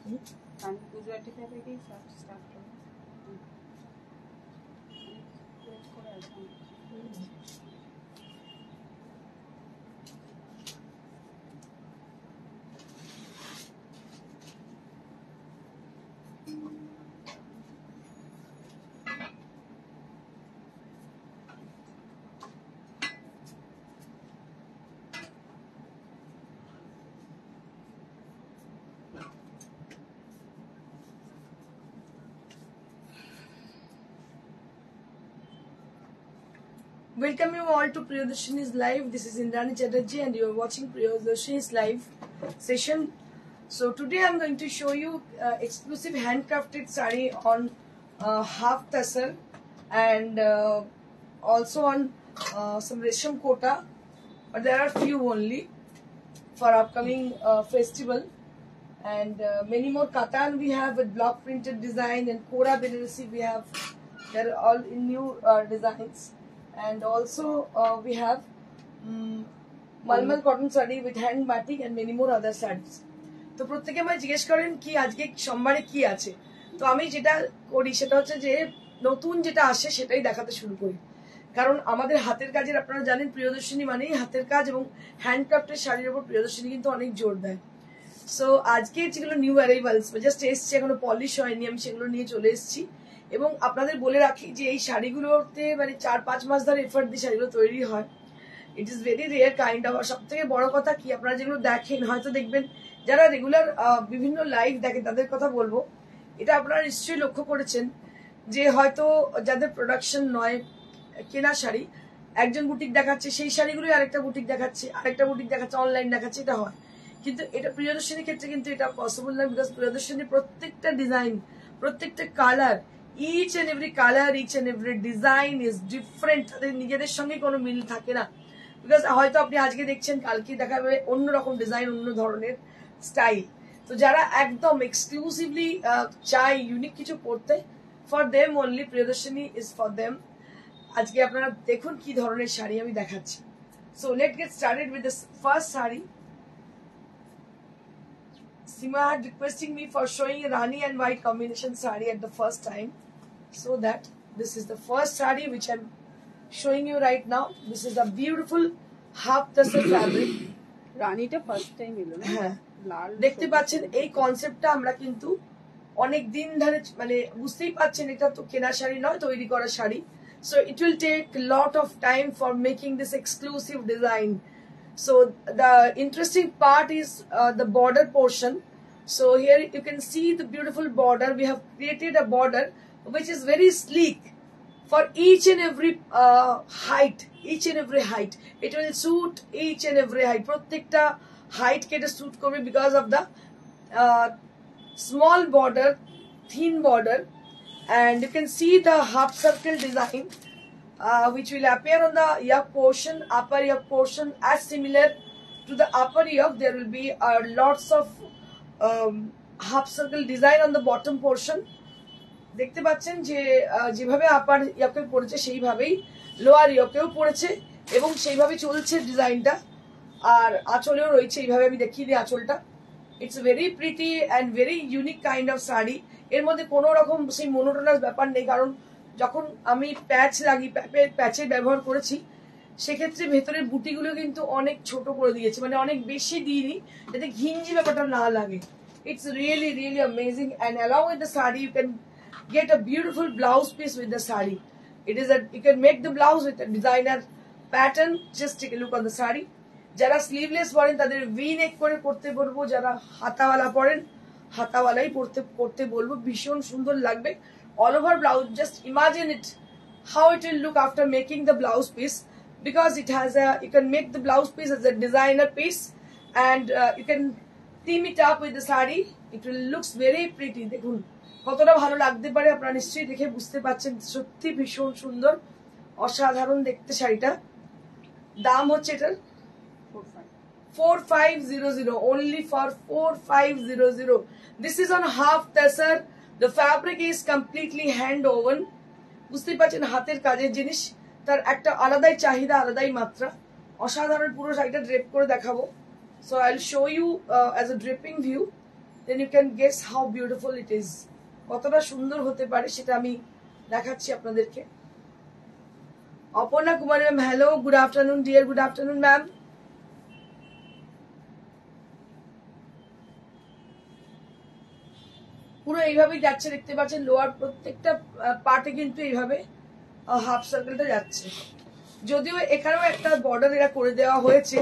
আমি গুজরাটি ফ্যাব্রিকেই স্টার্ট করব। করে আছে Welcome you all to Priyadarshini's live. This is Indrani Chatterjee and you are watching Priyadarshini's live session. So today I'm going to show you exclusive handcrafted sari on half tassel and also on some resham kota, but there are few only for upcoming festival, and many more katan we have with block printed design, and Kora Benarasi we have. They're all in new designs. And also we have Malmal cotton sari with hand batik and many more other sarees. তো প্রত্যেকে আমায় জিজ্ঞেস করেন কি আজকে সোমবারে কি আছে, তো আমি যেটা করি সেটা হচ্ছে যে নতুন যেটা আসে সেটাই দেখাতে শুরু করি, কারণ আমাদের হাতের কাজের আপনারা জানেন প্রিয়দর্শিনী মানেই হাতের কাজ এবং হ্যান্ডক্রাফটের শাড়ির উপর প্রিয়দর্শিনী কিন্তু অনেক জোর দেয়। সো আজকে যেগুলো নিউ অ্যারাইভালস জাস্ট এসছে, এখনো পলিশ হয়নি, আমি সেগুলো নিয়ে চলে এসেছি। এবং আপনাদের বলে রাখি যে এই শাড়িগুলোতে মানে 4-5 মাস ধরে এফর্ট দিয়ে শাড়িগুলো তৈরি হয়। It is very rare kind of. সব থেকে বড় কথা কি, আপনারা যেগুলো দেখেন হয়তো দেখবেন যারা রেগুলার বিভিন্ন লাইভ দেখেন তাদের কথা বলবো, এটা আপনারা নিশ্চয়ই লক্ষ্য করেছেন যে হয়তো যাদের প্রোডাকশন নয় কেনা শাড়ি, একজন বুটিক দেখাচ্ছে সেই শাড়িগুলোই আরেকটা বুটিক দেখাচ্ছে, আরেকটা বুটিক দেখাচ্ছে, অনলাইন দেখাচ্ছে, এটা হয়। কিন্তু এটা প্রিয়দর্শিনীর ক্ষেত্রে কিন্তু এটা পসিবল না, বিকজ প্রিয়দর্শিনী প্রত্যেকটা ডিজাইন, প্রত্যেকটা colour, each and every colour, each and every design is different, তাদের নিজেদের সঙ্গে কোনো মিল থাকে না। বিকজ হয়তো আপনি আজকে দেখছেন কালকে দেখাবে অন্যরকম ডিজাইন, অন্য ধরনের স্টাইল। তো যারা একদম এক্সক্লুসিভলি চাই ইউনিক কিছু করতে, for them only Priyadarshini is for them. আজকে আপনারা দেখুন কি ধরনের শাড়ি আমি দেখাচ্ছি। So late get started with the first sari. Sima had requesting me for showing Rani and white combination sari at the first time, so that this is the first sari which I'm showing you right now. This is a beautiful half tassel fabric. রানীটা first time এলো না? হ্যাঁ, লাল দেখতে পাচ্ছেন এই কনসেপ্টটা আমরা কিন্তু অনেক দিন ধরে মানে বুঝতেই পাচ্ছেন এটা তো কেনা শাড়ি নয়, তৈরি করা sari. So it will take a lot of time for making this exclusive design. So the interesting part is the border portion. So here you can see the beautiful border. We have created a border which is very sleek for each and every height, each and every height. It will suit each and every height. Prottekta height kete suit korbe because of the small border, thin border, and you can see the half circle design which will appear on the yoke portion, upper yoke portion. As similar to the upper yoke, there will be lots of half circle design on the bottom portion. দেখতে পাচ্ছেন যে যেভাবে আপার ইয়কে পড়েছে সেইভাবেই lower ইয়কেও পড়েছে এবং সেইভাবে চলছে ডিজাইনটা। আর আঁচলেও রয়েছে, এইভাবে আমি দেখিয়ে দিই আঁচলটা। It's very pretty and very unique kind of sari. এর মধ্যে কোনো রকম সেই মোনোটোনাস ব্যাপার নেই, কারণ যখন আমি প্যাচ লাগি, প্যাচের ব্যবহার করেছি, সেক্ষেত্রে ভেতরের বুটিগুলো কিন্তু অনেক ছোট করে দিয়েছে, মানে অনেক বেশি দিইনি যাতে ঘিঞ্জি ব্যাপারটা না লাগে। It's really really amazing, and along with the sari you can get a beautiful blouse piece with the sari. It is you can make the blouse with a designer pattern. Just take a look on the sari. যারা sleeveless পরেন তাদের V নেক করে পরতে বলবো, যারা হাতাওয়ালা পরেন হাতাওয়ালাই পরতে বলবো, ভীষণ সুন্দর লাগবে। All over blouse, just imagine it how it will look after making the blouse piece, because it has a, you can make the blouse piece as a designer piece, and you can team it up with the sari. It will looks very pretty. দেখুন কতটা ভালো লাগতে পারে, আপনারা নিশ্চয়ই দেখে বুঝতে পারছেন। সত্যি ভীষণ সুন্দর, অসাধারণ দেখতে শাড়িটা। দাম হচ্ছে এটার 4500, only for 4500. This is on half tassel. The fabric is completely hand woven. বুঝতেই পারছেন হাতের কাজের জিনিস, তার একটা আলাদাই চাহিদা, আলাদাই মাত্রা। অসাধারণ। পুরো শাড়িটা ড্রেপ করে দেখাবো। So I'll show you as a dripping view. then you can guess how beautiful it is. কতটা সুন্দর হতে পারে সেটা আমি দেখাচ্ছি আপনাদেরকে। Aparna Kumari ma'am, hello, good afternoon dear, good afternoon ma'am. পুরো এইভাবেই যাচ্ছে, দেখতে পাচ্ছেন লোয়ার প্রত্যেকটা পার্টে কিন্তু এইভাবে হাফ সার্কেলটা যাচ্ছে। যদিও এখানেও একটা বর্ডার এরা করে দেওয়া হয়েছে,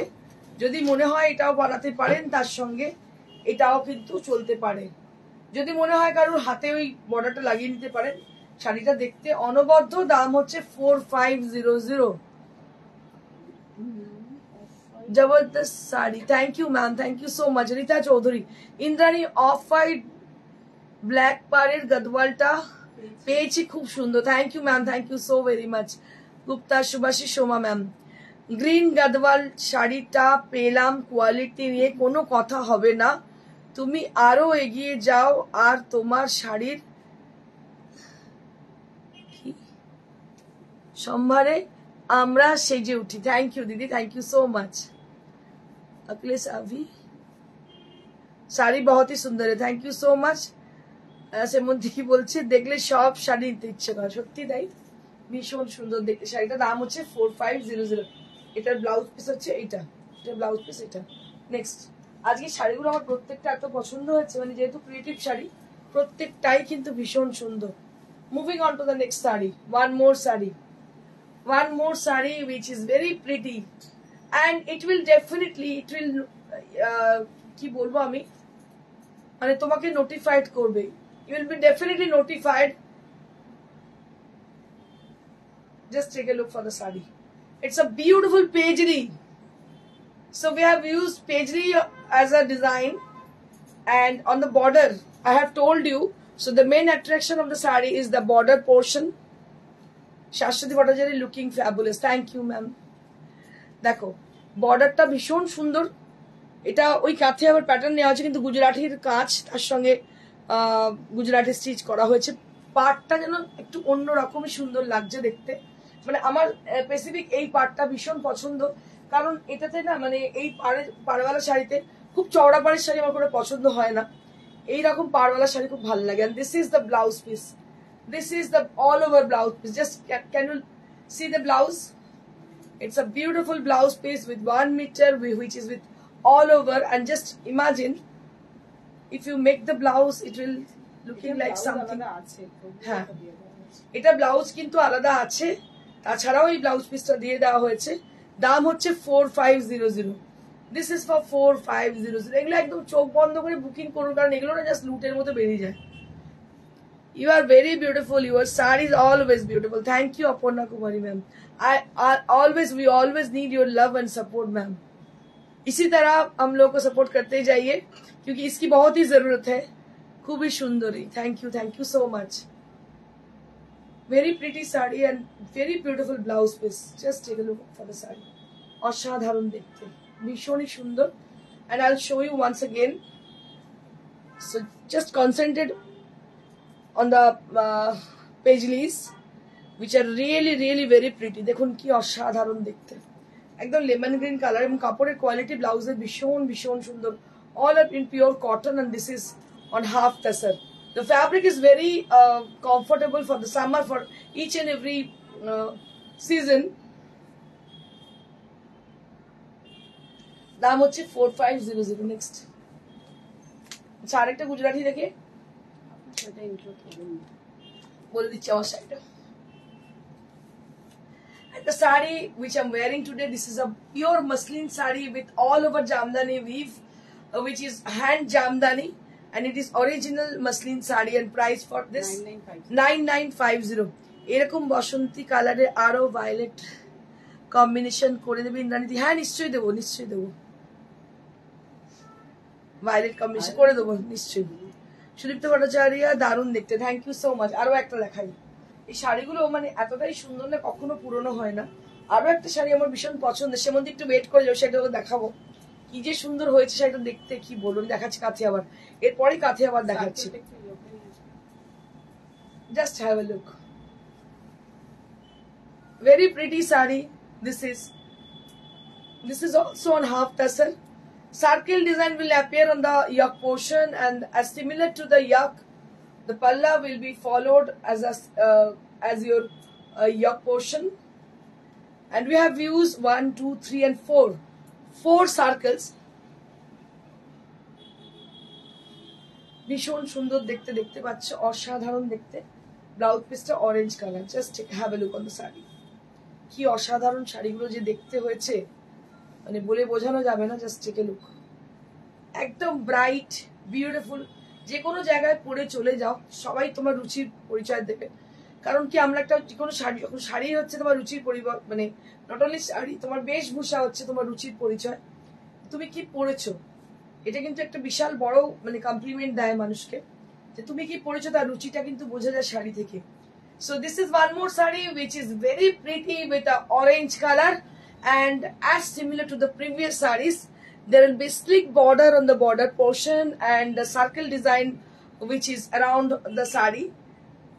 যদি মনে হয় এটাও বানাতে পারেন তার সঙ্গে এটাও কিন্তু চলতে পারে। যদি মনে হয় কারোর হাতে ওই বর্ডারটা লাগিয়ে নিতে পারেন। শাড়িটা দেখতে অনবদ্য, দাম হচ্ছে 4500। জবরদস্ত sari, thank you ma'am, thank you so much. Rita Chowdhury, Indrani off white black পাড়ের গদওয়ালটা পেয়েছি, খুব সুন্দর, thank you ma'am, thank you so very much. Gupta Subhashi Soma ma'am, green Gadwal শাড়িটা পেলাম, কোয়ালিটি নিয়ে কোনো কথা হবে না, তুমি আরো এগিয়ে যাও আর তোমার শাড়ির সম্ভারে আমরা সেজে উঠি। থ্যাংক ইউ দিদি, thank you so much. Akhilesh अभी শাড়ি बहुत ही সুন্দর, thank you so much. Semanti কি বলছে, দেখলে সব শাড়ি নিতে ইচ্ছে করে, সত্যি তাই, ভীষণ সুন্দর দেখতে শাড়িটা। দাম হচ্ছে 4500। এটার ব্লাউজ পিস হচ্ছে এইটা, এটা ব্লাউজ পিস এটা। নেক্সট, আজকে শাড়িগুলো আমার প্রত্যেকটা এত পছন্দ হয়েছে, মানে যেহেতু ক্রিয়েটিভ শাড়ি প্রত্যেকটাই কিন্তু ভীষণ সুন্দর। Moving on to the next sari, one more sari which is very pretty and it will কি বলবো আমি, মানে তোমাকে নোটিফাইড করবে, you will be definitely notified. Just take a look for the sari. It's a beautiful paisley. So we have used paisley as a design, and on the border I have told you, so the main attraction of the sari is the border portion. Shashwati Bhattacharya looking fabulous, thank you ma'am. দেখো বর্ডারটা ভীষণ সুন্দর, এটা ওই কাঁথে আবার pattern নেওয়া আছে, কিন্তু গুজরাটির কাজ তার সঙ্গে গুজরাটি স্টিচ করা হয়েছে। পার্টটা যেন একটু অন্য রকমই সুন্দর লাগছে দেখতে, মানে আমার স্পেসিফিক এই পার্টটা ভীষণ পছন্দ, কারণ এটাতে না মানে এই পাড়ওয়ালা শাড়িতে খুব চওড়া পাড়ের শাড়ি আমার কোনো পছন্দ হয় না, এইরকম পাড়ওয়ালা শাড়ি খুব ভালো লাগে। and this is the blouse piece, this is the all over blouse piece, just can you see the blouse? It's a beautiful blouse piece with 1 meter which is with all over, and just imagine if you make the blouse it will looking like something. হ্যাঁ, এটা blouse কিন্তু আলাদা আছে, তাছাড়াও এই blouse পিসটা দিয়ে দেওয়া হয়েছে। দাম হচ্ছে 4500। This is for 4500। এগুলো একদম চোখ বন্ধ করে বুকিং করুন, কারণ এগুলো না জাস্ট লুটের মতো বেরিয়ে যায়। You are very beautiful, your saree is always beautiful, thank you Aparna Kumari ma'am. We always need your love and support ma'am. इसी तरह हम लोग को सपोर्ट करते जाइए, क्योंकि इसकी बहुत ही जरूरत है। खूब ही सुंदरी, thank you so much. Very pretty sari and very beautiful blouse piece, just take a look for the sari. असाधारण देखते, भीषण ही सुंदर। And I will show you once again, so just concentrate on the paisleys which are really very pretty। দেখুন কি অসাধারণ দেখতে, একদম লেমন গ্রিন কালার, এবং কাপড়ের কোয়ালিটি ব্লাউজের ভীষণ সুন্দর। all are in pure cotton and this is on half tassel. The fabric is very comfortable for the summer, for each and every season. দাম হচ্ছে 4500। নেক্সট, আচ্ছা আরেকটা গুজরাটি দেখে বলে দিচ্ছি আমার শাড়িটা। And the saree which I'm wearing today, this is a pure muslin saree with all over Jamdani weave, which is hand Jamdani, and it is original muslin saree, and price for this 9950। এরকম বসন্তী কালারে আরো violet combination করে দেবে ইন্দ্রাণীদি। হ্যাঁ নিশ্চয়ই দেবো, violet combination করে দেবো নিশ্চয়ই। সুদীপ্ত ভট্টাচার্য, দারুণ দেখতে, থ্যাংক ইউ সো মাচ। আরো একটা দেখাই, এই শাড়িগুলো মানে এতটাই সুন্দর না, কখনো পুরনো হয় না। আরো একটা শাড়ি আমার ভীষণ পছন্দের, সে মধ্যে একটু ওয়েট করে যাও, সেটা দেখাবো। কি যে সুন্দর হয়েছে শাড়িটা দেখতে, কি বলুন। দেখাচ্ছি কাঁথে আবার, এরপরে কাঁথে আবার দেখাচ্ছি। Just have a look, very pretty sari. This is also on half tassel, Circle design will appear on the yoke portion, and as similar to the yoke, the palla will be followed as your yoke portion. And we have used 1, 2, 3 and 4. 4 circles. ভীষণ সুন্দর দেখতে, দেখতে পাচ্ছ, অসাধারণ দেখতে। Blouse পিসটা orange colour. Just have a look on the sari. কি অসাধারণ শাড়িগুলো যে দেখতে হয়েছে, মানে বলে বোঝানো যাবে না। Just take a look. একদম ব্রাইট, বিউটিফুল। যে কোনো জায়গায় পরে চলে যাও, সবাই তোমার রুচির পরিচয় দেবে। কারণ কি, আমরা একটা যে কোনো শাড়ি, যখন শাড়ি হচ্ছে তোমার রুচির মানে নট অনলি শাড়ি, তোমার বেশভূষা হচ্ছে তোমার রুচির পরিচয়। তুমি কি পরেছো, এটা কিন্তু একটা বিশাল বড় মানে কমপ্লিমেন্ট দেয় মানুষকে, যে তুমি কি পরেছো তার রুচিটা কিন্তু বোঝা যায় শাড়ি থেকে। So this is one more saree which is very pretty with a orange color, and as similar to the previous sarees, there will be slick border on the border portion and the circle design which is around the saree,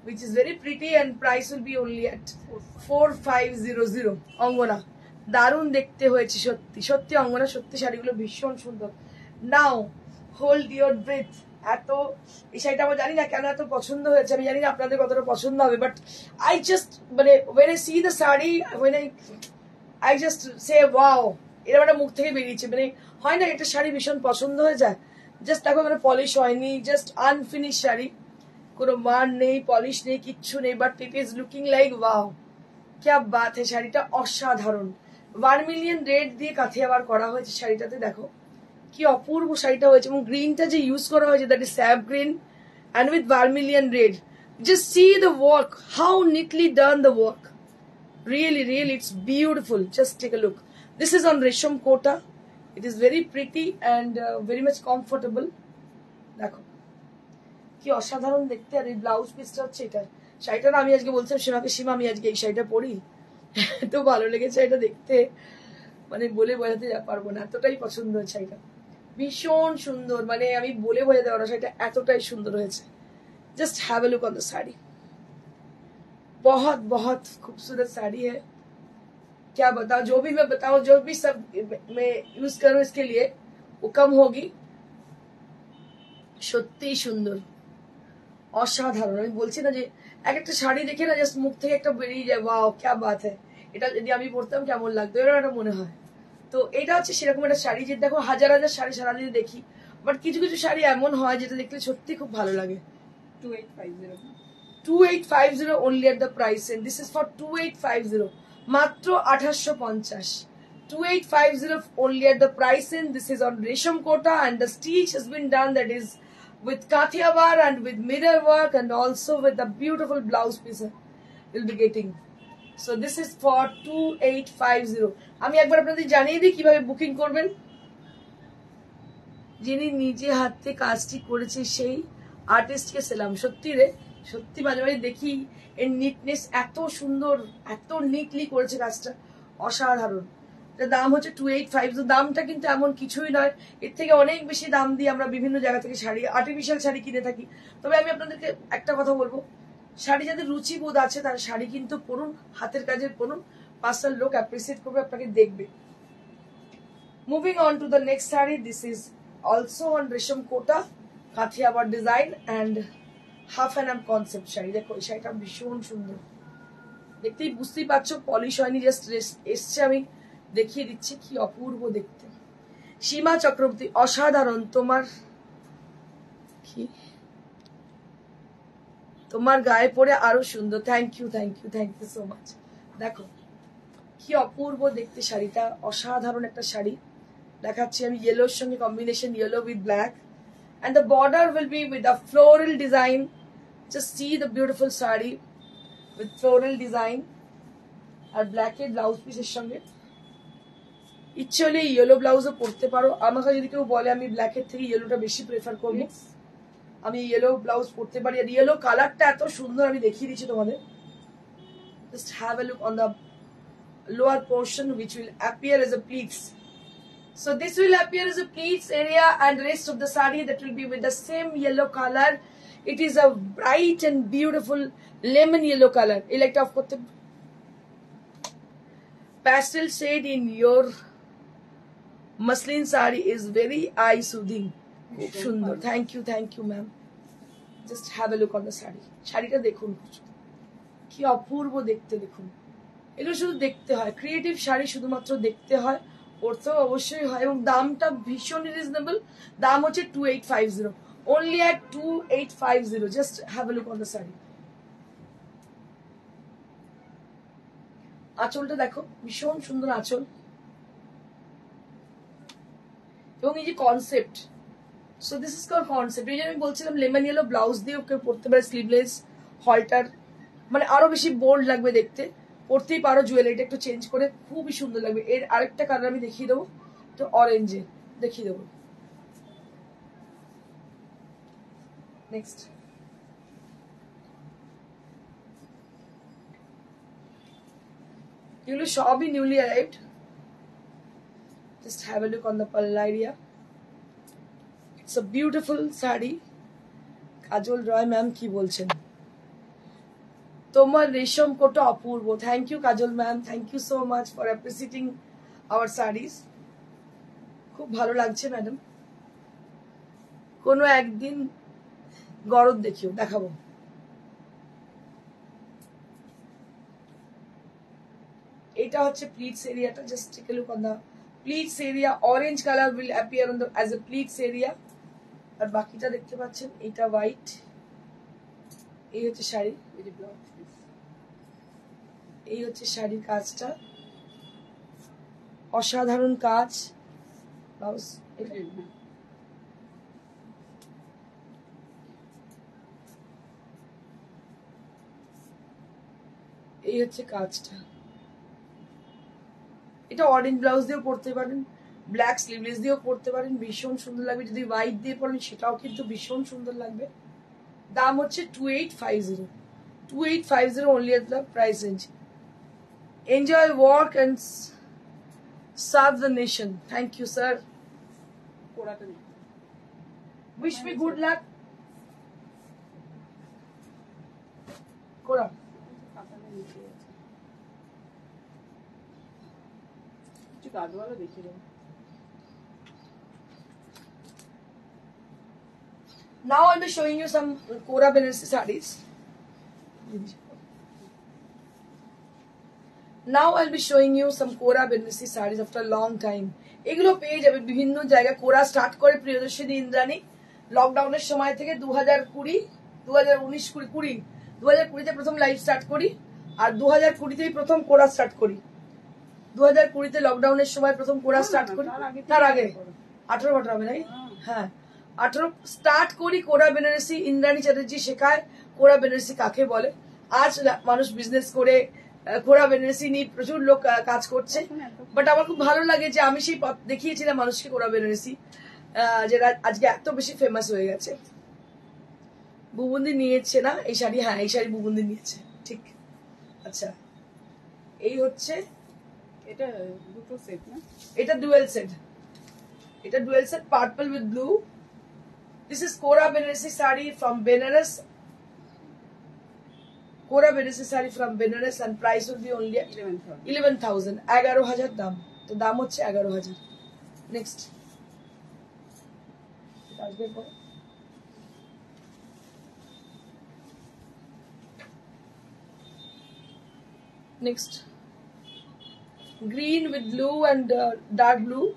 which is very pretty, and price will be only at 4500. অঙ্গনা দারুণ দেখতে হয়েছে, সত্যি সত্যি অঙ্গনা, সত্যি শাড়িগুলো ভীষণ সুন্দর। নাও hold your breadth. এত এই শাড়িটা আমার জানি না কেন এত পছন্দ হয়েছে, আমি জানি না আপনাদের কতটা পছন্দ হবে, বাট আই জাস্ট মানে when I see the saree, when I just say wow, এরকম একটা মুখ থেকে বেরিয়েছে। মানে হয় না একটা শাড়ি ভীষণ পছন্দ হয়ে যায়, জাস্ট দেখো মানে পলিশ হয়নি, জাস্ট আনফিনিশ শাড়ি, কোনো মান নেই, পলিশ নেই, কিচ্ছু নেই, but it is looking like wow, ক্যা বাত হ্যাঁ। শাড়িটা অসাধারণ। ভার্মিলিয়ন রেড দিয়ে কাথিয়াবার করা হয়েছে শাড়িটাতে, দেখো কি অপূর্ব শাড়িটা হয়েছে। এবং গ্রিনটা যে ইউজ করা হয়েছে, that is sap green and with vermilion red. Just see the work, how neatly done the work. Really, really, it's beautiful. Just take a look. This is on resham kota. It is very pretty and very much comfortable. দেখো কি অসাধারণ দেখতে। আর এই blouse পিসটা হচ্ছে এটা। শাড়িটা আমি আজকে বলছিলাম সীমাকে, সীমা আমি আজকে এই শাড়িটা পরি, এত ভালো লেগেছে এটা দেখতে, মানে বলে বোঝাতে পারবো না, এতটাই পছন্দ হয়েছে শাড়িটা। ভীষণ সুন্দর, মানে আমি বলে বোঝাতে পারবো না, শাড়িটা এতটাই সুন্দর হয়েছে। Just have a look on the sari. बहुत बहुत खूबसूरत साड़ी है, क्या बताओ, जो भी मैं बताऊं, जो भी सब मैं यूज करूं इसके लिए वो कम होगी। সত্যি সুন্দর, অসাধারণ। আমি বলছি না যে এক একটা শাড়ি দেখে না জাস্ট মুখ থেকে একটা বেরিয়ে যায়, ওয়াও ক্যা বাত হ্যাঁ, এটা যদি আমি পরতাম কেমন লাগতো, এরকম একটা মনে হয়। তো এটা হচ্ছে সেরকম একটা শাড়ি, যে দেখো হাজার হাজার শাড়ি সারাদিনে দেখি, বাট কিছু কিছু শাড়ি এমন হয় যেটা দেখলে সত্যি খুব ভালো লাগে। 2850 only at the price, and this is for 2850, মাত্র 1850, 2850 only at the price, and this is on resham kota, and the stitch has been done, that is with kathiabar and with mirror work, and also with the beautiful blouse piece you'll be getting. So this is for 2850. আমি একবার আপনাদের জানিয়ে দিই কিভাবে booking করবেন। যিনি নিজে হাতে কাজটি করেছে সেই আর্টিস্টকে সেলাম। সত্যি রে, সত্যি মাঝে মাঝে দেখি এর নিটনেস, এত সুন্দর, এত নিটলি করেছে কাজটা, অসাধারণ। এর দাম হচ্ছে 2850। দামটা কিন্তু এমন কিছুই নয়, এর থেকে অনেক বেশি দাম দিয়ে আমরা বিভিন্ন জায়গা থেকে শাড়ি, আর্টিফিশিয়াল শাড়ি কিনে থাকি। তবে আমি আপনাদেরকে একটা কথা বলবো, শাড়ি যাদের রুচিবোধ আছে তার শাড়ি কিন্তু পরুন, হাতের কাজের পরুন, পার্সোনাল লোক অ্যাপ্রিসিয়েট করবে, আপনাকে দেখবে। Moving on to the next sari, this is also on Resham Kota, Kathiawar design and half and up concept sari. দেখো এই শাড়িটা ভীষণ সুন্দর, দেখতেই বুঝতেই পারছো পলিশ হয়নি, জাস্ট এসছে, আমি দেখিয়ে দিচ্ছি কি অপূর্ব দেখতে। সীমা চক্রবর্তী, অসাধারণ। তোমার গায়ে পরে আরো সুন্দর। Thank you, thank you, thank you so much. দেখো কি অপূর্ব দেখতে শাড়িটা, অসাধারণ একটা শাড়ি দেখাচ্ছি আমি। ইয়েলোর সঙ্গে combination, yellow with black, and the border will be with a floral design. Just see the beautiful saree with floral design, আর ব্ল্যাক এর ব্লাউজ পিসের সঙ্গে। ইচ্ছে হলে ইয়েলো ব্লাউজও পরতে পারো, আমাকে যদি কেউ বলে আমি ব্ল্যাক এর থেকে ইয়েলোটা বেশি প্রেফার করবো, আমি ইয়েলো ব্লাউজ পরতে পারি। আর ইয়েলো কালারটা এত সুন্দর, আমি দেখিয়ে দিচ্ছি তোমাদের। Just have a look on the lower portion which will appear as a pleats. So this will appear as a pleats area, and rest of the saree that will be with the same yellow color. It is a bright and beautiful lemon yellow color. Elect of pastel shade in your muslin sari is very eye soothing. খুব সুন্দর, thank you ma'am. Just have a look on the sari. শাড়িটা দেখুন কি অপূর্ব দেখতে, দেখুন। এগুলো শুধু দেখতে হয়, ক্রিয়েটিভ শাড়ি শুধুমাত্র দেখতে হয়, পড়তেও অবশ্যই হয়, এবং দামটা ভীষণ রিজনেবল। দাম হচ্ছে 2850, only at 2850. Just have a look on the sari. আঁচলটা দেখো, ভীষণ সুন্দর আঁচল, এবং এই যে concept, so this is call concept. এই যে আমি বলছিলাম লেমন ইয়েলো ব্লাউজ দিয়ে ওকে পড়তে পারে, স্লিভলেস, হলটার, মানে আরো বেশি বোল্ড লাগবে দেখতে, পড়তেই পারো। জুয়েলারিটা একটু চেঞ্জ করে খুবই সুন্দর লাগবে। এর আরেকটা কালার আমি দেখিয়ে দেবো, তো অরেঞ্জে দেখিয়ে দেবো। নেক্সট, এগুলো সবই newly arrived. Just have a look on the pallu area. It's a beautiful sari. Kajal Roy ma'am কি বলছেন? তোমার রেশম কোটা অপূর্ব। Thank you Kajal ma'am, thank you so much for appreciating our saris. খুব ভালো লাগছে ম্যাডাম। কোনো একদিন গরদ দেখিও, দেখাবো। এটা হচ্ছে প্লিটস এরিয়াটা। Just take a look on the pleats area. Orange colour will appear on the as a pleats area. আর বাকিটা দেখতে পাচ্ছেন, এটা হোয়াইট। এই হচ্ছে শাড়ি, এই হচ্ছে শাড়ির কাজটা, অসাধারণ কাজ। ব্লাউজ এই হচ্ছে কাজটা। এটা অরেঞ্জ ব্লাউজ দিয়েও পরতে পারেন, ব্ল্যাক স্লিভলেস দিয়েও পরতে পারেন, ভীষণ সুন্দর লাগবে। যদি হোয়াইট দিয়ে পরেন সেটাও কিন্তু ভীষণ সুন্দর লাগবে। দাম হচ্ছে 2850, 2850 only at the price range. Enjoy work and serve the nation. Thank you, sir. Wish me good luck. Kora. Now I'll be showing you some Kora Benares sarees. Now I'll be showing you some Kora Benares sarees after a long time. এগুলো পেয়ে যাবে বিভিন্ন জায়গায়। কোরা start করে প্রিয়দর্শিনী ইন্দ্রাণী লকডাউনের সময় থেকে 2020-2019-20 প্রথম লাইভ স্টার্ট করি, আর 2020তেই প্রথম কোরা স্টার্ট করি। 2020তে লকডাউনের সময় প্রথম কোরা স্টার্ট করি, তার আগে 18 হবে নাই? হ্যাঁ, 18 স্টার্ট করি কোরা বেনারসি। ইন্দ্রাণী চ্যাটার্জি শেখায় কোরা বেনারসি কাকে বলে। আজ মানুষ বিজনেস করে কোরা বেনারসি নিয়ে প্রচুর লোক কাজ করছে। বাট আমার খুব ভালো লাগে যে আমি সেই পথ দেখিয়েছিলাম মানুষকে কোরা বেনারসি, যেটা আজকে এত বেশি ফেমাস হয়ে গেছে। বুবুন্দি নিয়েছে না এই শাড়ি? হ্যাঁ, এই শাড়ি বুবুন্দি নিয়েছে, ঠিক। আচ্ছা, এই হচ্ছে, এটা দুটো সেট না? এটা ডুয়েল সেট, এটা dual set, purple with blue. This is kora Banarasi sari from Banaras. Kora Banarasi sari from Banaras, and price will be only 11,000, 11,000 দাম। তো দাম হচ্ছে 11,000। নেক্সট, আসবে পরে। Next, green with blue and dark blue.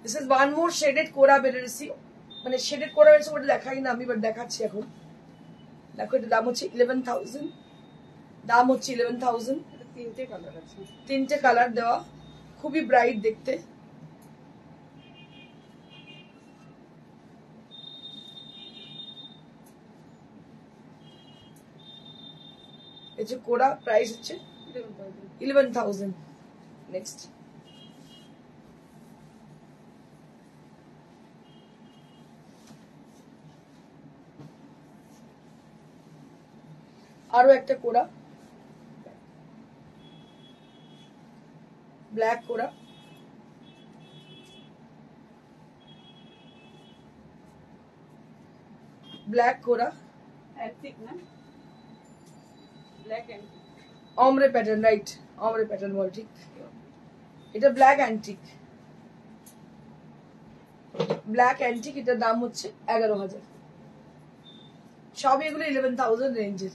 This is one more shaded Kora Benares. মানে shaded করা হয়েছে, ওটা দেখাই না আমি, বাট দেখাচ্ছি এখন। দেখো, এটা দাম হচ্ছে 11,000, দাম হচ্ছে 11,000। তিনটে কালার আছে, তিনটে কালার দেওয়া, খুবই ব্রাইট দেখতে। এই যে কোরা, প্রাইস হচ্ছে 11,000। নেক্সট, আরো একটা কোরা, ব্ল্যাক কোরা, ব্ল্যাক কোরা, অ্যান্টিক না? ব্ল্যাক অ্যান্টিক, অমরে প্যাটার্ন, রাইট, অমরে প্যাটার্ন বল, ঠিক। এটা ব্ল্যাক অ্যান্টিক। ব্ল্যাক অ্যান্টিক, এটার দাম হচ্ছে 11,000। সবই এগুলো 11,000 রেঞ্জের,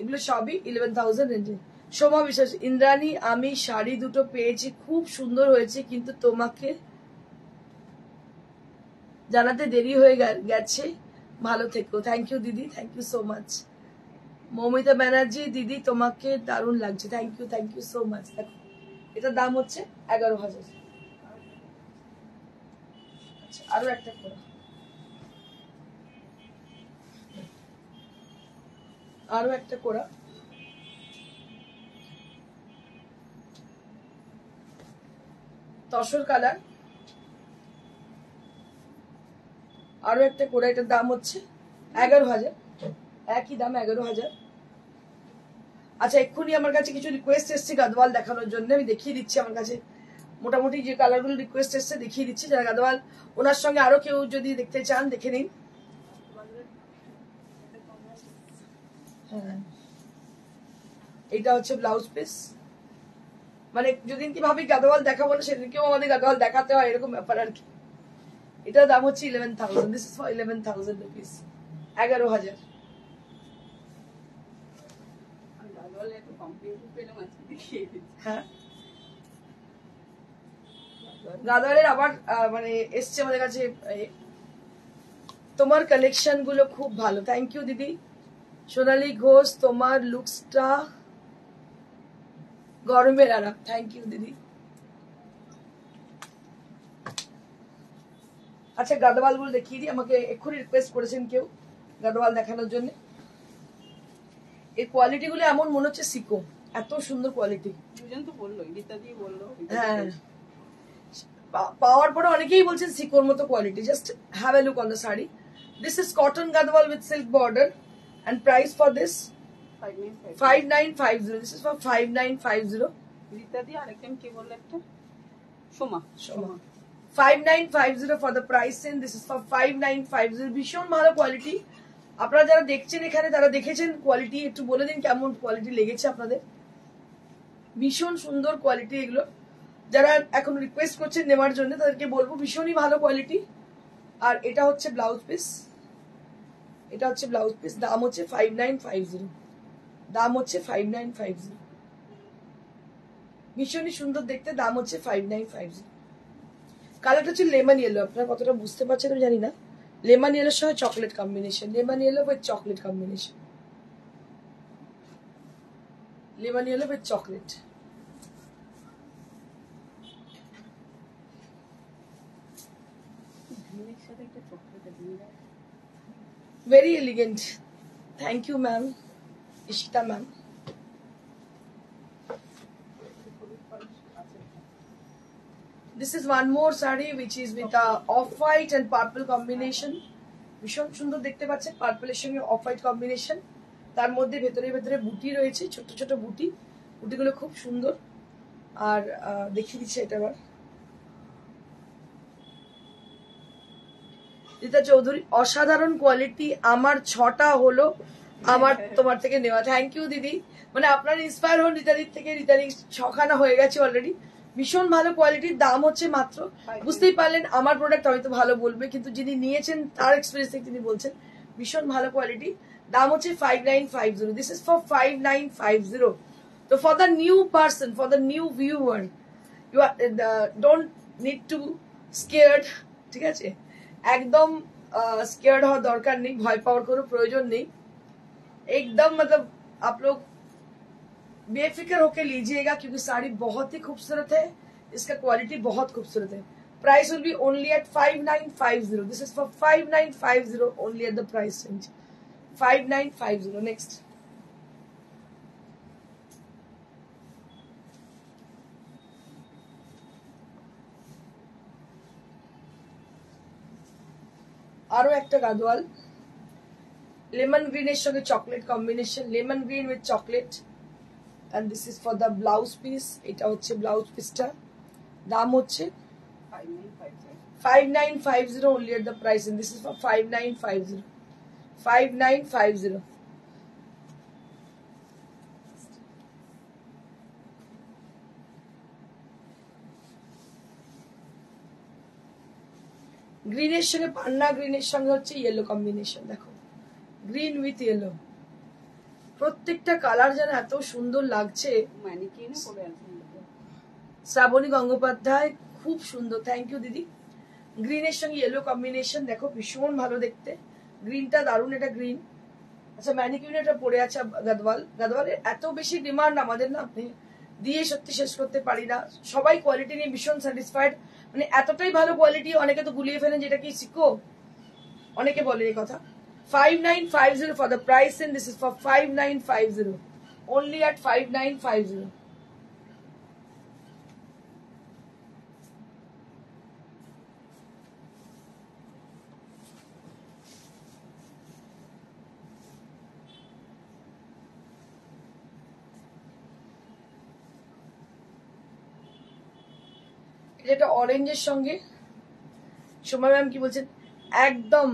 এগুলো সবই 11,000 রেঞ্জের। সোমা বিশ্বাস, ইন্দ্রাণী আমি শাড়ি দুটো পেয়েছি, খুব সুন্দর হয়েছে, কিন্তু তোমাকে জানাতে দেরি হয়ে গেছে, ভালো থেকো। থ্যাংক ইউ দিদি, thank you so much. Moumita Banerjee, দিদি তোমাকে দারুণ লাগছে, থ্যাংক ইউ সো মাচ। দেখো এটার দাম হচ্ছে 11,000। আচ্ছা, আরো একটা কোড়া, আরো একটা কোড়া, তসর কালার, আরো একটা কোড়া, এটার দাম হচ্ছে 11,000, একই দাম 11,000। আচ্ছা, এক্ষুনি আমার কাছে কিছু রিকোয়েস্ট এসছে গাদওয়াল দেখানোর জন্য, আমি দেখিয়ে দিচ্ছি। আমার কাছে মোটামুটি যে কালারগুলো রিকোয়েস্ট এসছে দেখিয়ে দিচ্ছি। যারা গাদওয়াল, ওনার সঙ্গে আরো কেউ যদি দেখতে চান দেখে নিন। হ্যাঁ, এটা হচ্ছে ব্লাউজ পিস, মানে যদি কি ভাবি গাদওয়াল দেখাবো না, সেদিনকেও আমাদের গাদওয়াল দেখাতে হয়, এরকম ব্যাপার আর কি। এটার দাম হচ্ছে 11,000, দিস ইজ ফর 11,000 রুপিস, 11,000। হ্যাঁ, গাদওয়ালের আবার মানে এসছে আমাদের কাছে। তোমার কালেকশন গুলো খুব ভালো, থ্যাংক ইউ দিদি। সোনালী ঘোষ, তোমার লুকসটা গরমের আরাম, থ্যাংক ইউ দিদি। আচ্ছা, গাদওয়াল গুলো দেখিয়ে দিই। আমাকে এক্ষুনি রিকোয়েস্ট করেছেন কেউ গাদওয়াল দেখানোর জন্য। এই কোয়ালিটি গুলো এমন মনে হচ্ছে সিকো, এত সুন্দর কোয়ালিটি। দুজন তো বললো, গীতা দিয়ে বললো। হ্যাঁ, পাওয়ার পরে অনেকেই বলছেন সিকোর মতো quality. Just have a look on the sari. This is cotton Gadwal with silk border, and price for this 5950. This is for 5950. Gita দিয়ে আরেকজন কি বললো একটা, Soma 5950 for the price, and this is for 5950. ভীষণ ভালো কোয়ালিটি। আপনারা যারা দেখছেন এখানে তারা দেখেছেন কোয়ালিটি, একটু বলে দিন কেমন কোয়ালিটি লেগেছে আপনাদের। ভীষণ সুন্দর কোয়ালিটি এগুলো। যারা এখন রিকোয়েস্ট করছেন নেওয়ার জন্য তাদেরকে বলবো ভীষণই ভালো কোয়ালিটি। আর এটা হচ্ছে ব্লাউজ পিস, এটা হচ্ছে ব্লাউজ পিস, দাম হচ্ছে 5950, দাম হচ্ছে 5950। ভীষণই সুন্দর দেখতে, দাম হচ্ছে 5950। কালারটা হচ্ছে লেমন ইয়েলো, আপনারা কতটা বুঝতে পারছেন আমি জানি না। লেমন ইয়েলোর সঙ্গে chocolate combination, lemon yellow with chocolate combination, lemon yellow with chocolate. Very elegant. Thank you, ma'am. Ishita, ma'am. This is one more saree which is with a off-white and purple combination. ভীষণ সুন্দর দেখতে পাচ্ছেন, পার্পলের সঙ্গে off white combination, তার মধ্যে ভেতরে ভেতরে বুটি রয়েছে, ছোট ছোট বুটি, বুটিগুলো খুব সুন্দর। আর দেখিয়ে দিচ্ছি এটা আবার। রীতা চৌধুরী, অসাধারণ কোয়ালিটি, আমার 6টা হলো আমার তোমার থেকে নেওয়া। থ্যাংক ইউ দিদি, মানে আপনার ইন্সপায়ার হন রীতাদির থেকে, রীতাদি 6খানা হয়ে গেছে অলরেডি। ভীষণ ভালো কোয়ালিটির, দাম হচ্ছে মাত্র, বুঝতেই পারলেন আমার প্রোডাক্ট হয়তো ভালো বলবে, কিন্তু যিনি নিয়েছেন তার এক্সপিরিয়েন্স থেকে তিনি বলছেন ভীষণ ভালো কোয়ালিটি। দাম হচ্ছে 5950। This is for 5950। তো for the new person, for the new viewer, you are don't need to scared, ঠিক আছে? একদম स्केयर्ड হওয়ার দরকার নেই, ভয় পাওয়ার কোনো প্রয়োজন নেই। एकदम मतलब आप लोग बेफिक्र होकर लीजिएगा, क्योंकि साड़ी बहुत ही खूबसूरत है, इसका क्वालिटी बहुत खूबसूरत है। Price will be only at 5950। This is for 5950 only at the price range 5950। Next, আরো একটা গাদওয়াল, লেমন গ্রিনের সঙ্গে chocolate combination, lemon green with chocolate, and this is for the blouse piece. এটা হচ্ছে ব্লাউজ পিসটা, দাম হচ্ছে 5950 only at the price, and this is for 5950, 5950। গ্রিনের সঙ্গে পান্না গ্রিনের সঙ্গে হচ্ছে ইয়েলো কম্বিনেশন, দেখো গ্রিন উইথ ইয়েলো, প্রত্যেকটা কালার যেন এত সুন্দর লাগছে। ম্যানিকিউনে পরে আছে শ্রাবণী গঙ্গোপাধ্যায়, খুব সুন্দর, থ্যাংক ইউ দিদি। গ্রিনের সঙ্গে ইয়েলো কম্বিনেশন, দেখো ভীষণ ভালো দেখতে, গ্রিনটা দারুণ, এটা গ্রিন। আচ্ছা ম্যানিকিউনে এটা পড়ে আছে গাদওয়াল। গাদওয়ালের এত বেশি ডিমান্ড আমাদের না, আপনি দিয়ে সত্যি শেষ করতে পারি না। সবাই কোয়ালিটি নিয়ে ভীষণ স্যাটিসফাইড, মানে এতটাই ভালো কোয়ালিটি, অনেকে তো গুলিয়ে ফেলেন যেটা কি শিখো, অনেকে বলে এই কথা। 5950 for the price, and this is for 5950, only at 5950. এটা অরেঞ্জের সঙ্গে, সোমা ম্যাম কি বলছেন, একদম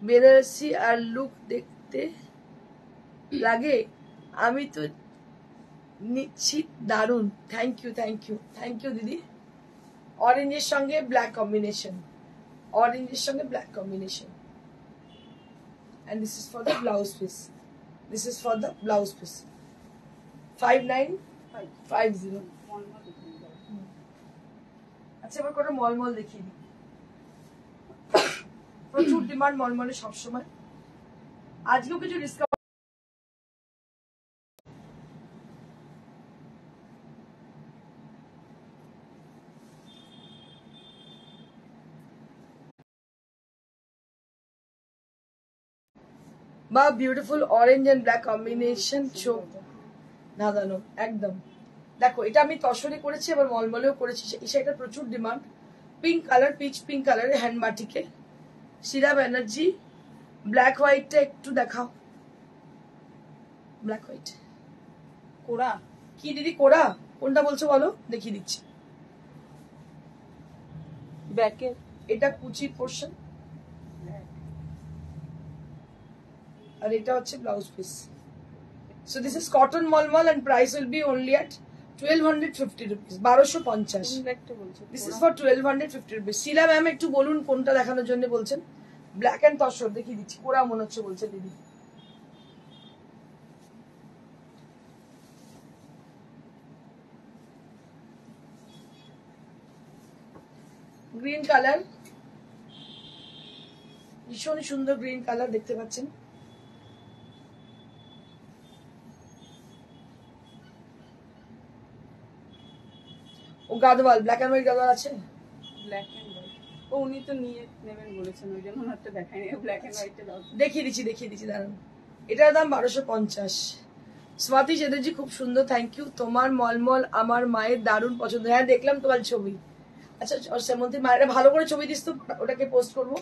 বেনারসি আর লুক দেখতে লাগে, আমি তো নিচ্ছি, দারুন, thank you thank you thank you দিদি। অরেঞ্জের সঙ্গে ব্ল্যাক কম্বিনেশন, অরেঞ্জের সঙ্গে black combination, and this is for the blouse piece, this is for the blouse piece, 5950. আচ্ছা এবার কোনো মলমল দেখিয়ে দিই, প্রচুর ডিমান্ড মলমলে সবসময়। আজকেও কিছু ডিসকাউন্ট, বা beautiful orange and black combination, চোখ না জানো একদম। দেখো এটা আমি তসরে করেছি, আবার মলমলেও করেছি, সেটা প্রচুর demand. Pink colour, pitch pink কালারের হ্যান্ড বাটিকে, শিরা ব্যানার্জি। ব্ল্যাক হোয়াইটটা একটু দেখাও, ব্ল্যাক হোয়াইট কোরা কি দিদি, কোরা কোনটা বলছো বলো, দেখিয়ে দিচ্ছি। ব্যাকের এটা কুচি পোর্শন, আর এটা হচ্ছে blouse piece. So this is cotton mulmul and price will be only at 1250 rupees, 1250। একটা বলছে this is for 1250 rupees. Sheila ma'am একটু বলুন কোনটা দেখানোর জন্য বলছেন। ব্ল্যাক এন্ড তসর দেখিয়ে দিচ্ছি, কোরা মনে হচ্ছে বলছে দিদি। গ্রিন কালার, ভীষণ সুন্দর গ্রিন কালার দেখতে পাচ্ছেন। ও Gadwal, black and white Gadwal আছে, ব্ল্যাক এন্ড হোয়াইট। ও উনি তো নিয়ে নেবেন বলেছেন, ওই জন্য ওনারটা দেখায়নি, ব্ল্যাক এন্ড হোয়াইটে দাও। দেখিয়ে দিচ্ছি দাঁড়ান। এটার দাম 1250। স্বাতি চ্যাটার্জি, খুব সুন্দর, থ্যাংক ইউ। তোমার মলমল আমার মায়ের দারুণ পছন্দ, হ্যাঁ দেখলাম তোমার ছবি। আচ্ছা সেমন্তী মায়েরা ভালো করে ছবি দিস তো, ওটাকে পোস্ট করবো।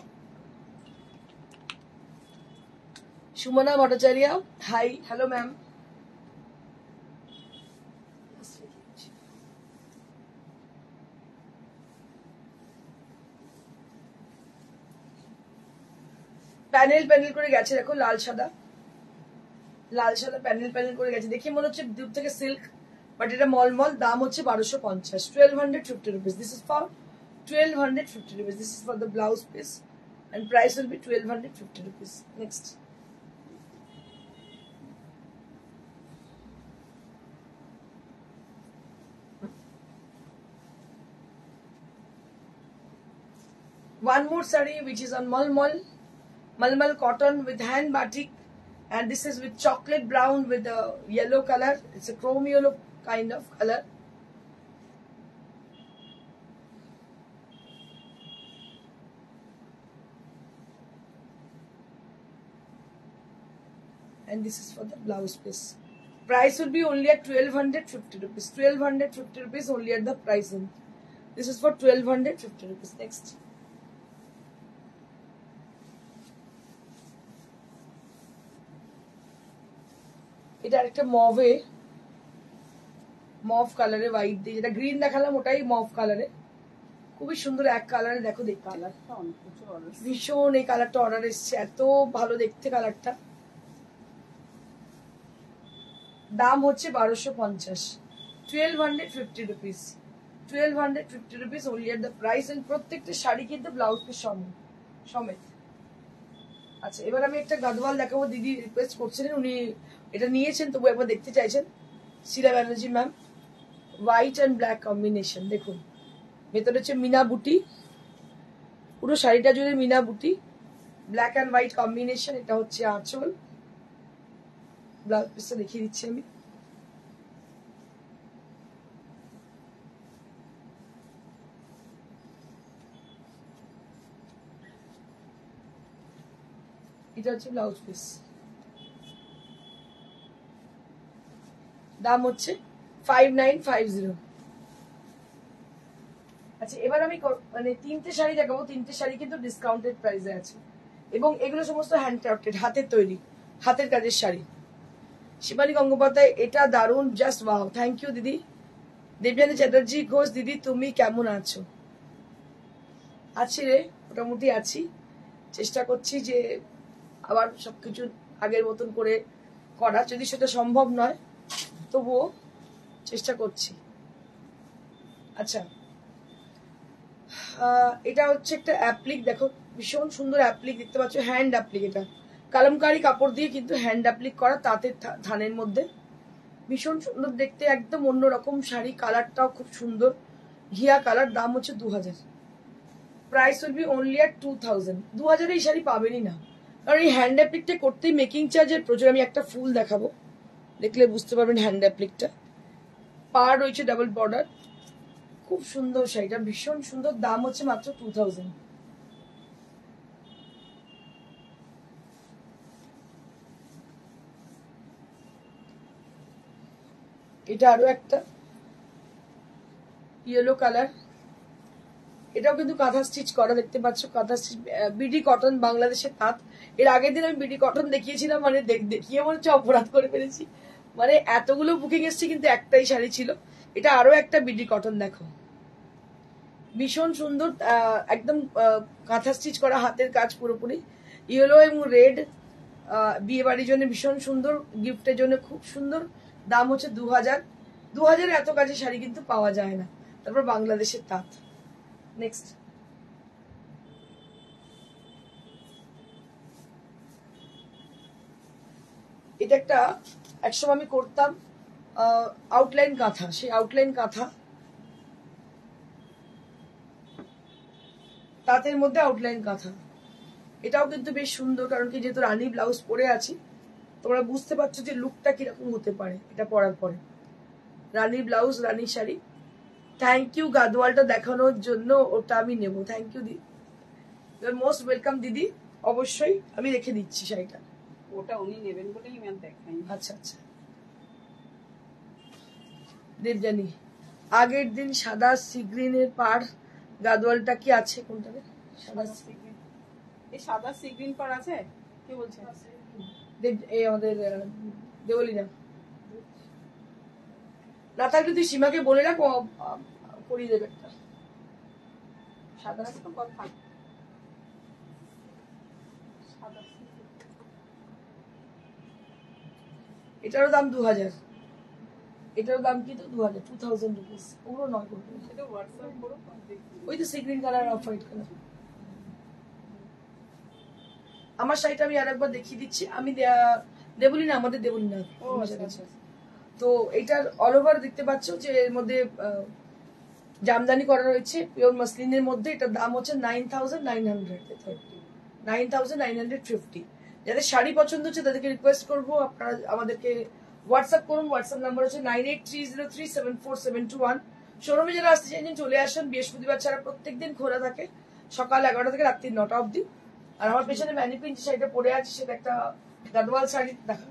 Sumana Bhattacharya, hi, hello ma'am. Panel panel করে গেছে, দেখো লাল সাদা, লাল সাদা প্যানেল প্যানেল করে গেছে, দেখি মনে হচ্ছে দূর থেকে সিল্ক, বাট এটা মলমল। দাম হচ্ছে 1250, 1250 rupees. This is for 1250 rupees. This is for the blouse piece, and price will be 1250 rupees. Next. One more saree which is on Malmal cotton with hand batik, and this is with chocolate brown with a yellow color. It's a chrome yellow kind of color. And this is for the blouse piece. Price will be only at 1250 rupees. 1250 rupees only at the pricing. This is for 1250 rupees. Next. এটা একটা মভে, mauve কালারে white দিয়ে, যেটা green দেখালাম ওটাই mauve কালারে, খুবই সুন্দর এক কালারে। দেখো দেখ কালারটা অনেক কিছু অর্ডার, ভীষণ এই কালারটা অর্ডার এসছে, এত ভালো দেখতে কালারটা। দাম হচ্ছে 1250, 1250 rupees, 1250 rupees only at the price, and প্রত্যেকটা শাড়ি কিন্তু ব্লাউজ পিস সমেত। আচ্ছা, এবার আমি একটা গাদওয়াল দেখাবো। দিদি রিকোয়েস্ট করছিলেন, উনি এটা নিয়েছেন, তবু একবার দেখতে চাইছেন। Sheila Banerjee ma'am, white and black combination. দেখুন, ভেতরে হচ্ছে মিনা বুটি, পুরো শাড়িটা জুড়ে মিনা বুটি, ব্ল্যাক অ্যান্ড হোয়াইট কম্বিনেশন। এটা হচ্ছে আঁচল, ব্লাউজ পিসটা দেখিয়ে দিচ্ছি আমি। এটা হচ্ছে ব্লাউজ পিস, দাম হচ্ছে 5950। আচ্ছা, এবার আমি মানে 3টে শাড়ি দেখাবো। 3টে শাড়ি কিন্তু ডিসকাউন্টেড প্রাইসে আছে, এবং এগুলো সমস্ত হ্যান্ডক্রাফটেড, হাতের তৈরি, হাতের কাজের শাড়ি। শিবানী গঙ্গোপাধ্যায়, এটা দারুণ, জাস্ট ওয়াও, থ্যাংক ইউ দিদি। দেবযানী চ্যাটার্জি ঘোষ, দিদি তুমি কেমন আছো? আছি রে, মোটামুটি আছি, চেষ্টা করছি যে আবার সবকিছু আগের মতন করে করা, যদি সেটা সম্ভব নয় তবুও চেষ্টা করছি। আচ্ছা, এটা হচ্ছে একটা অ্যাপ্লিক, দেখো ভীষণ সুন্দর অ্যাপ্লিক দেখতে পাচ্ছ, হ্যান্ড অ্যাপ্লিক। এটা কালামকারী কাপড় দিয়ে কিন্তু হ্যান্ড অ্যাপ্লিক করা, তাঁতের থানের মধ্যে, ভীষণ সুন্দর দেখতে, একদম অন্যরকম শাড়ি। কালারটাও খুব সুন্দর, ঘিয়া কালার। দাম হচ্ছে 2000, price will be only at 2000। 2000 এই শাড়ি পাবেনই না, কারণ এই হ্যান্ড অ্যাপ্লিকটা করতেই মেকিং চার্জের প্রচুর। আমি একটা ফুল দেখাবো, দেখলে বুঝতে পারবেন হ্যান্ড অ্যাপ্লিকটা। পার রয়েছে ডাবল বর্ডার, খুব সুন্দর শাড়িটা, ভীষণ সুন্দর। দাম হচ্ছে মাত্র 2000। এটা আরো একটা ইয়েলো কালার, এটাও কিন্তু কাঁথা স্টিচ করা, দেখতে পাচ্ছ কাঁথা স্টিচ, বিডি কটন, বাংলাদেশের তাঁত। এর আগের দিন আমি বিডি কটন দেখিয়েছিলাম, মানে দেখিয়ে মনে হচ্ছে অপরাধ করে ফেলেছি, মানে এতগুলো বুকিং এসছে কিন্তু একটাই শাড়ি ছিল। এটা আরো একটা বিডি কটন, দেখো ভীষণ সুন্দর, একদম কাঁথা স্টিচ করা, হাতের কাজ পুরোপুরি, ইয়েলো এবং রেড, বিয়ে বাড়ির জন্য ভীষণ সুন্দর, গিফটের জন্য খুব সুন্দর। দাম হচ্ছে 2000। 2000 এত কাজের শাড়ি কিন্তু পাওয়া যায় না। তারপর বাংলাদেশের তাঁত। নেক্সট, এটা একটা একসময় আমি করতাম আউটলাইন কাঁথা, সেই আউটলাইন কাঁথা, তাঁতের মধ্যে আউটলাইন কাঁথা। এটাও কিন্তু বেশ সুন্দর, কারণ কি যেহেতু রানী ব্লাউজ পরে আছি, তোমরা বুঝতে পারছো যে লুকটা কিরকম হতে পারে এটা পরার পরে। রানী ব্লাউজ, রানী শাড়ি। থ্যাংক ইউ গাদওয়ালটা দেখানোর জন্য, ওটা আমি নেব। থ্যাংক ইউ দিদি, ইউ আর মোস্ট ওয়েলকাম দিদি। অবশ্যই আমি রেখে দিচ্ছি শাড়িটা। ওটা উনি নেবেন বলেই আমি আর দেখাই। আচ্ছা আচ্ছা, দেবজানি, আগের দিন সাদা সিগ্রিনের পাড় গাদওয়ালটা কি আছে? কোনটা? সাদা সিগ্রিন, এই সাদা সিগ্রিন পার আছে, কি বলছে? এই আমাদের দেওয়ালিনা না থাকলে তুই সীমাকে বলে রাখ, করিয়ে দেবে একটা সাদা। এটারও দাম 2000, এটার দাম কিন্তু 2000 রুপিস, পুরো নয় করবে। ওই তো sea green colour, off white colour. আমার শাড়িটা আমি আরেকবার দেখিয়ে দিচ্ছি। আমি দেবলি না, আমাদের দেবলি না, তো এটার অল ওভার দেখতে পাচ্ছ যে এর মধ্যে জামদানি করা রয়েছে, পিওর মাসলিনের মধ্যে। এটার দাম হচ্ছে 9950। যাদের শাড়ি পছন্দ হচ্ছে তাদেরকে রিকোয়েস্ট করবো, আপনারা আমাদেরকে হোয়াটসঅ্যাপ করুন। হোয়াটসঅ্যাপ নাম্বার হচ্ছে 9830374721। শোরুমে যারা আসতে চাইছেন চলে আসুন, বৃহস্পতিবার ছাড়া প্রত্যেকদিন খোলা থাকে, সকাল 11টা থেকে রাত্রি 9টা অবধি। আর আমার পেছনে ম্যানিকুইন যে শাড়িটা পরে আছে সেটা একটা গাদওয়াল শাড়ি, দেখা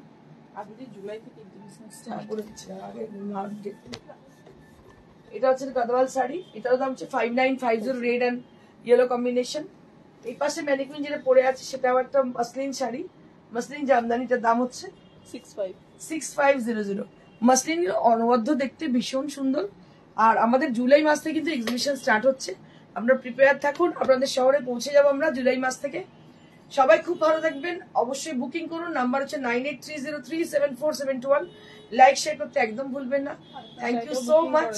আপনি জুলাই থেকে এটা হচ্ছে গাদওয়াল শাড়ি। এটার দাম হচ্ছে 5950, রেড অ্যান্ড ইয়েলো কম্বিনেশন। এই পাশে ম্যানিকুইন যেটা পরে আছে সেটা একটা মাসলিন শাড়ি, মাসলিন জামদানিটার দাম হচ্ছে 6500। মাসলিন অনবদ্য দেখতে, ভীষণ সুন্দর। আর আমাদের জুলাই মাস থেকে কিন্তু এক্সিবিশন স্টার্ট হচ্ছে, আপনারা প্রিপেয়ার থাকুন। আপনাদের শহরে পৌঁছে যাবো আমরা জুলাই মাস থেকে। সবাই খুব ভালো থাকবেন, অবশ্যই বুকিং করুন। নাম্বার হচ্ছে 9830374721। লাইক শেয়ার করতে একদম ভুলবেন না। Thank you so much.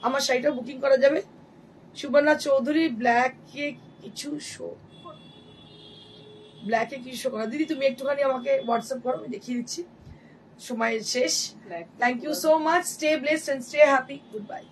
আমার শাড়িটা বুকিং করা যাবে। সুবর্ণা চৌধুরী ব্ল্যাকে কিছু শো করা। দিদি তুমি একটুখানি আমাকে হোয়াটসঅ্যাপ করো, আমি দেখিয়ে দিচ্ছি। সময় শেষ। Thank you so much. Stay blessed and stay happy. Good by.